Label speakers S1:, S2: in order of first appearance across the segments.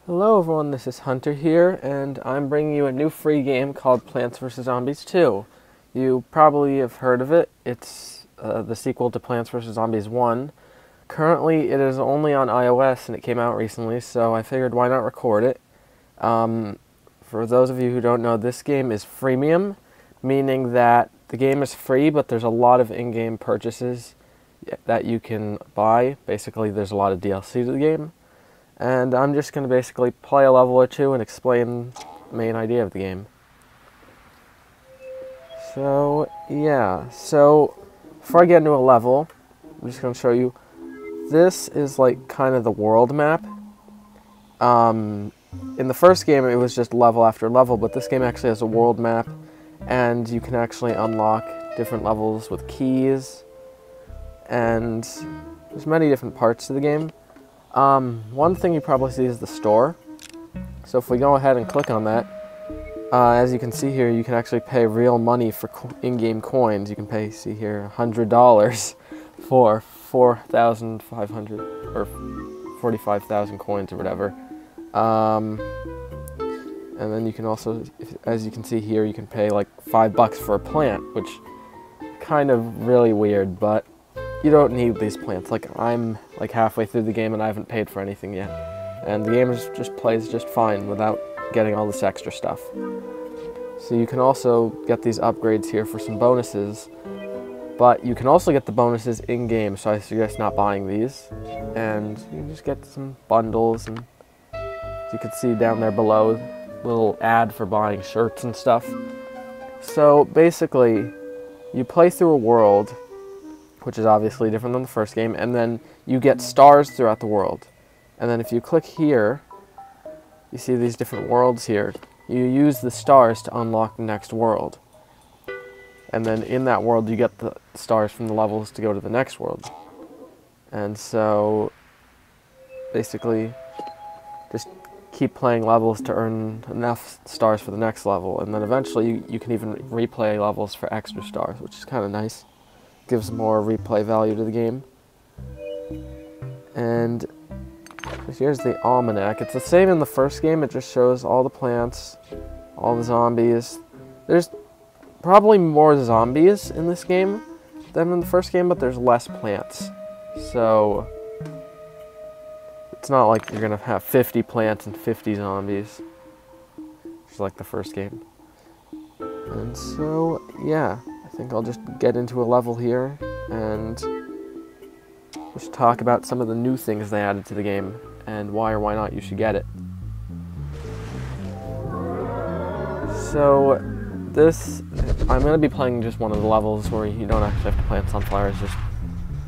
S1: Hello everyone, this is Hunter here, and I'm bringing you a new free game called Plants vs. Zombies 2. You probably have heard of it. It's the sequel to Plants vs. Zombies 1. Currently, it is only on iOS, and it came out recently, so I figured why not record it. For those of you who don't know, this game is freemium, meaning that the game is free, but there's a lot of in-game purchases that you can buy. Basically, there's a lot of DLC to the game. And I'm just going to basically play a level or two and explain the main idea of the game. So, yeah. So, before I get into a level, I'm just going to show you. This is like kind of the world map. In the first game, it was just level after level, but this game actually has a world map, and you can actually unlock different levels with keys, and there's many different parts to the game. One thing you probably see is the store. So if we go ahead and click on that, as you can see here, you can actually pay real money for in-game coins. You can pay, see here, $100 for 4,500 or 45,000 coins or whatever. And then you can also, as you can see here, you can pay like $5 for a plant, which kind of really weird, but you don't need these plants. Like, I'm like halfway through the game and I haven't paid for anything yet. And the game just plays just fine without getting all this extra stuff. So you can also get these upgrades here for some bonuses, but you can also get the bonuses in-game, so I suggest not buying these. And you can just get some bundles, and as you can see down there below, little ad for buying shirts and stuff. So basically, you play through a world, which is obviously different than the first game, and then you get stars throughout the world. And then if you click here, you see these different worlds here. You use the stars to unlock the next world. And then in that world, you get the stars from the levels to go to the next world. And so, basically, just keep playing levels to earn enough stars for the next level. And then eventually, you can even replay levels for extra stars, which is kind of nice. Gives more replay value to the game. And here's the almanac. It's the same in the first game. It just shows all the plants, all the zombies. There's probably more zombies in this game than in the first game, but there's less plants. So it's not like you're gonna have 50 plants and 50 zombies, just like the first game. And so, yeah. I think I'll just get into a level here and just talk about some of the new things they added to the game and why or why not you should get it. So I'm going to be playing just one of the levels where you don't actually have to plant sunflowers, just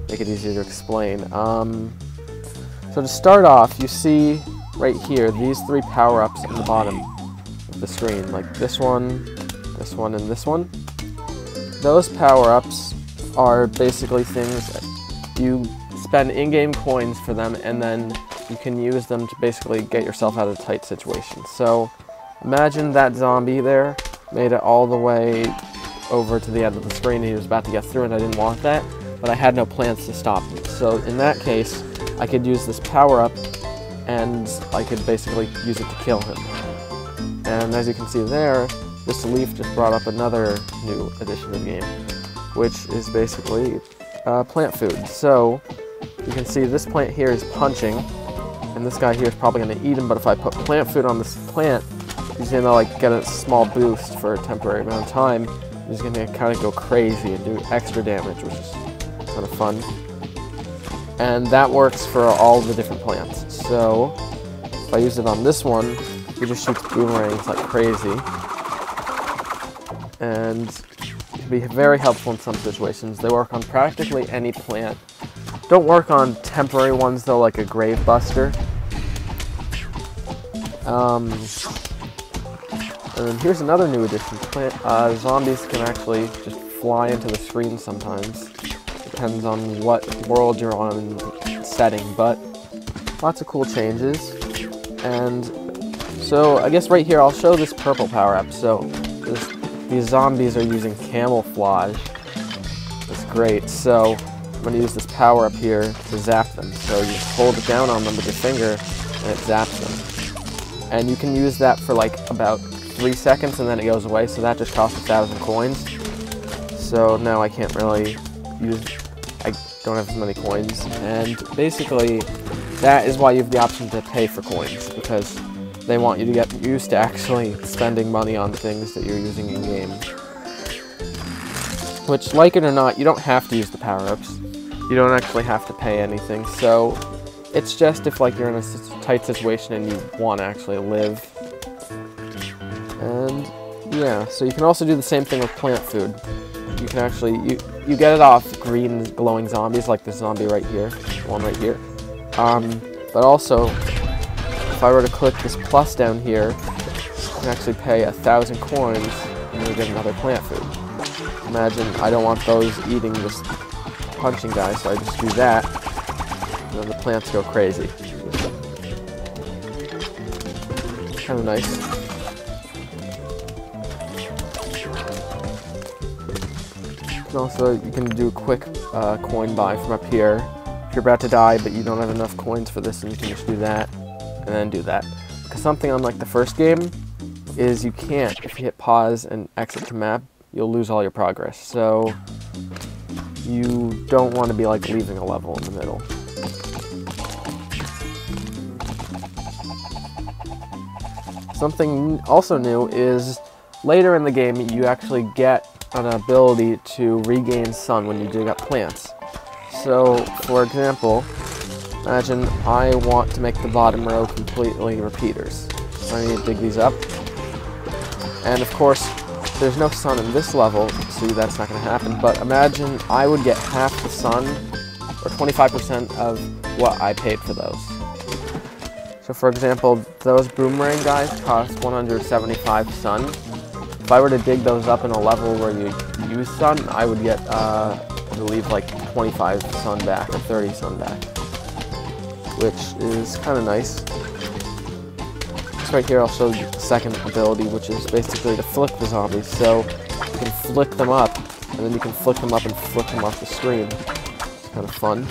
S1: make it easier to explain. So to start off, you see right here these three power-ups in the bottom of the screen, like this one, and this one. Those power-ups are basically things that you spend in-game coins for them, and then you can use them to basically get yourself out of tight situations. So imagine that zombie there made it all the way over to the end of the screen. He was about to get through and I didn't want that, but I had no plans to stop him. So in that case, I could use this power-up and I could basically use it to kill him. And as you can see there, this leaf just brought up another new addition to the game, which is basically plant food. So you can see this plant here is punching, and this guy here is probably going to eat him, but if I put plant food on this plant, he's going to like get a small boost for a temporary amount of time. He's going to kind of go crazy and do extra damage, which is kind of fun. And that works for all the different plants. So if I use it on this one, he just shoots boomerangs like crazy. And it can be very helpful in some situations. They work on practically any plant. Don't work on temporary ones though, like a grave buster. And then here's another new addition. Zombies can actually just fly into the screen sometimes. Depends on what world you're on setting, but lots of cool changes. And so I guess right here I'll show this purple power-up. So these zombies are using camouflage, is great. So I'm going to use this power up here to zap them. So you just hold it down on them with your finger and it zaps them. And you can use that for like about 3 seconds and then it goes away. So that just costs 1,000 coins. So now I can't really use, I don't have as many coins. And basically that is why you have the option to pay for coins, because they want you to get used to actually spending money on things that you're using in game. Which, like it or not, you don't have to use the power-ups. You don't actually have to pay anything, so it's just if like you're in a tight situation and you want to actually live. And yeah, so you can also do the same thing with plant food. You can actually, you get it off green glowing zombies like this zombie right here, the one right here. But also, if I were to click this plus down here, you can actually pay 1,000 coins and you get another plant food. Imagine I don't want those eating this punching guy, so I just do that, and then the plants go crazy. Kind of nice. And also, you can do a quick coin buy from up here. If you're about to die, but you don't have enough coins for this, and you can just do that, and then do that. Because something unlike the first game is you can't, if you hit pause and exit the map, you'll lose all your progress. So you don't want to be like leaving a level in the middle. Something also new is later in the game you actually get an ability to regain sun when you dig up plants. So for example, imagine I want to make the bottom row completely repeaters. So I need to dig these up. And of course, there's no sun in this level, so that's not going to happen, but imagine I would get half the sun, or 25% of what I paid for those. So for example, those boomerang guys cost 175 sun. If I were to dig those up in a level where you use sun, I would get, I believe, like 25 sun back, or 30 sun back, which is kind of nice. Right here I'll show you the second ability, which is basically to flick the zombies. So you can flick them up, and then you can flick them up and flick them off the screen. It's kind of fun.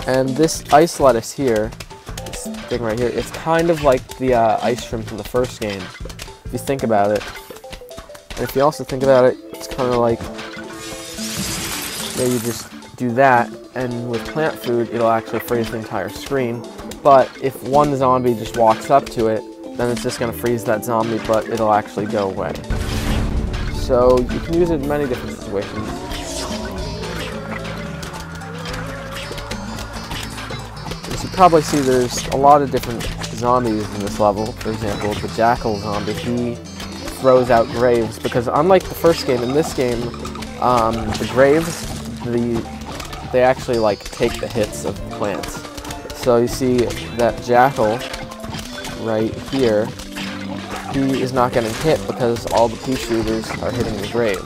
S1: And this ice lettuce here, this thing right here, it's kind of like the ice shrimp from the first game, if you think about it. And if you also think about it, it's kind of like, you just do that, and with plant food, it'll actually freeze the entire screen. But if one zombie just walks up to it, then it's just going to freeze that zombie, but it'll actually go away. So you can use it in many different situations. As you probably see, there's a lot of different zombies in this level. For example, the jackal zombie, he throws out graves, because unlike the first game, in this game, the graves, they actually like take the hits of the plants. So you see that jackal right here, he is not getting hit because all the pea shooters are hitting the graves.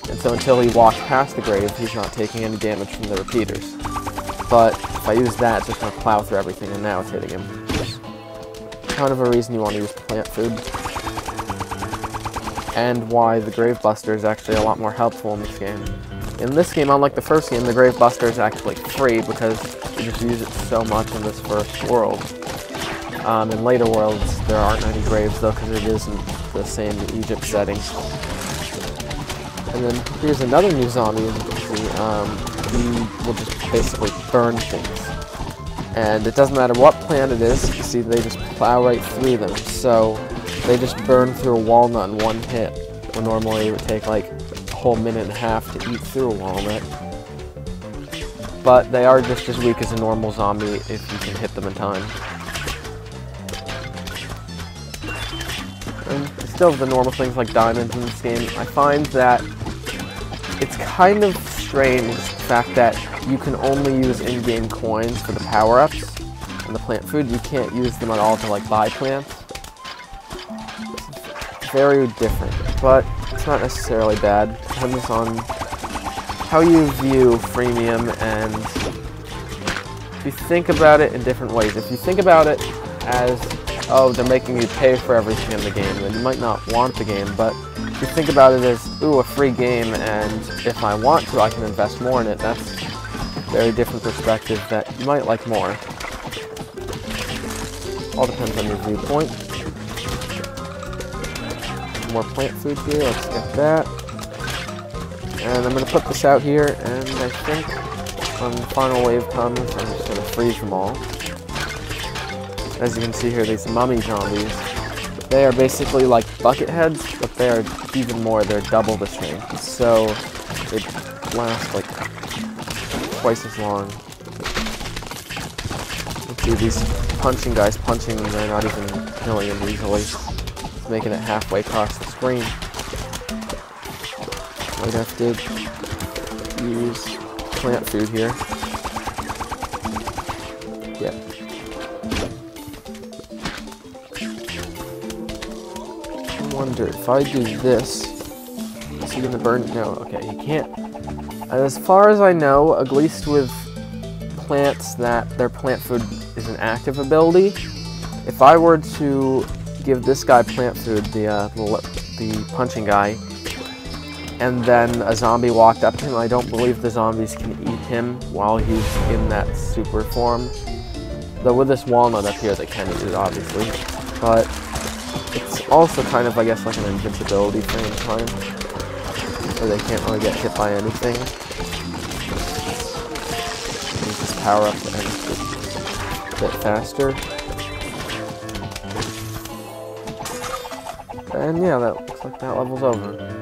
S1: And so until he walks past the grave, he's not taking any damage from the repeaters. But if I use that, it's just going to plow through everything, and now it's hitting him. Kind of a reason you want to use plant food. And why the Grave Buster is actually a lot more helpful in this game. In this game, unlike the first game, the Grave Buster is actually free because you just use it so much in this first world. In later worlds, there aren't any graves though, because it isn't the same Egypt setting. And then here's another new zombie. As you can see, he will just basically burn things. And it doesn't matter what plant it is, you see they just plow right through them. So they just burn through a walnut in one hit, when normally it would take like whole minute and a half to eat through a walnut. But they are just as weak as a normal zombie if you can hit them in time. And still the normal things like diamonds in this game. I find that it's kind of strange the fact that you can only use in-game coins for the power-ups and the plant food. You can't use them at all to like buy plants. It's very different, but it's not necessarily bad. It depends on how you view freemium, and if you think about it in different ways. If you think about it as oh, they're making you pay for everything in the game, then you might not want the game, but if you think about it as, ooh, a free game, and if I want to, I can invest more in it, that's a very different perspective that you might like more. All depends on your viewpoint. More plant food here, let's get that. And I'm going to put this out here, and I think when the final wave comes, I'm just going to freeze them all. As you can see here, these mummy zombies, they are basically like bucket heads, but they are even more, they're double the strength. So they last like twice as long. Let's see these punching guys punching them, they're not even killing them easily. It's making it halfway across the screen. Might have to use plant food here. Yeah. I wonder if I do this, is he gonna burn? No, okay, he can't. As far as I know, at least with plants that their plant food is an active ability, if I were to give this guy plant food, the punching guy, and then a zombie walked up to him, I don't believe the zombies can eat him while he's in that super form. Though with this walnut up here, they can eat it, obviously. But it's also kind of, I guess, like an invincibility thing in time, where they can't really get hit by anything. Use this power up and a bit faster. And yeah, that looks like that level's over.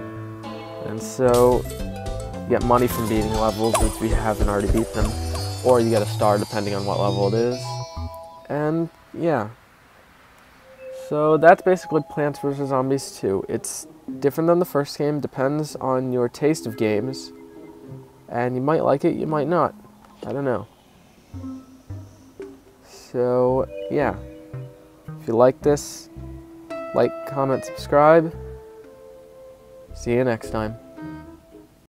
S1: And so, you get money from beating levels if you haven't already beat them, or you get a star depending on what level it is. And yeah. So that's basically Plants vs. Zombies 2. It's different than the first game, depends on your taste of games. And you might like it, you might not. I don't know. So, yeah. If you like this, like, comment, subscribe. See you next time.